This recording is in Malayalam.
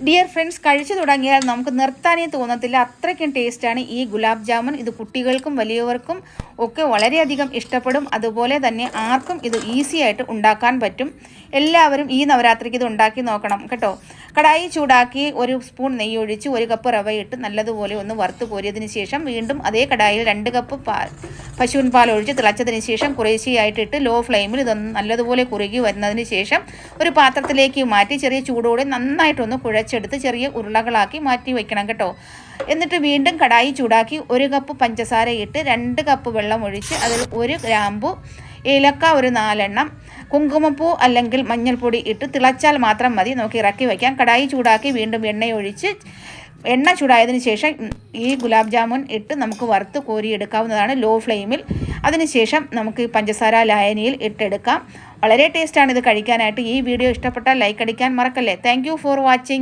ഡിയർ ഫ്രണ്ട്സ്, കഴിച്ചു തുടങ്ങിയാൽ നമുക്ക് നിർത്താനേ തോന്നത്തില്ല. അത്രയ്ക്കും ടേസ്റ്റാണ് ഈ ഗുലാബ് ജാമുൻ. ഇത് കുട്ടികൾക്കും വലിയവർക്കും ഒക്കെ വളരെയധികം ഇഷ്ടപ്പെടും. അതുപോലെ തന്നെ ആർക്കും ഇത് ഈസി ആയിട്ട് ഉണ്ടാക്കാൻ പറ്റും. എല്ലാവരും ഈ നവരാത്രിക്ക് ഇത് ഉണ്ടാക്കി നോക്കണം കേട്ടോ. കടായി ചൂടാക്കി 1 സ്പൂൺ നെയ്യ് ഒഴിച്ച് 1 കപ്പ് റവയിട്ട് നല്ലതുപോലെ ഒന്ന് വറുത്ത് കോരിയതിന് ശേഷം വീണ്ടും അതേ കടായിൽ 2 കപ്പ് പശുവിൻ പാൽ ഒഴിച്ച് തിളച്ചതിന് ശേഷം കുറേശ്ശെയായിട്ടിട്ട് ലോ ഫ്ലെയിമിൽ ഇതൊന്ന് നല്ലതുപോലെ കുറുകി വരുന്നതിന് ശേഷം ഒരു പാത്രത്തിലേക്ക് മാറ്റി ചെറിയ ചൂടോടെ നന്നായിട്ടൊന്ന് കുഴച്ചെടുത്ത് ചെറിയ ഉരുളകളാക്കി മാറ്റി വയ്ക്കണം കേട്ടോ. എന്നിട്ട് വീണ്ടും കടായി ചൂടാക്കി 1 കപ്പ് പഞ്ചസാര ഇട്ട് 2 കപ്പ് വെള്ളം ഒഴിച്ച് അതിൽ 1 ഗ്രാമ്പു, ഏലക്ക 4 എണ്ണം, കുങ്കുമപ്പൂ അല്ലെങ്കിൽ മഞ്ഞൾപ്പൊടി ഇട്ട് തിളച്ചാൽ മാത്രം മതി. നമുക്ക് ഇറക്കി വയ്ക്കാം. കടായി ചൂടാക്കി വീണ്ടും എണ്ണയൊഴിച്ച് എണ്ണ ചൂടായതിനു ശേഷം ഈ ഗുലാബ് ജാമുൻ ഇട്ട് നമുക്ക് വറുത്ത് കോരിയെടുക്കാവുന്നതാണ് ലോ ഫ്ലെയിമിൽ. അതിനുശേഷം നമുക്ക് പഞ്ചസാര ലായനിയിൽ ഇട്ടെടുക്കാം. വളരെ ടേസ്റ്റാണ് ഇത് കഴിക്കാനായിട്ട്. ഈ വീഡിയോ ഇഷ്ടപ്പെട്ടാൽ ലൈക്ക് അടിക്കാൻ മറക്കല്ലേ. Thank you for watching.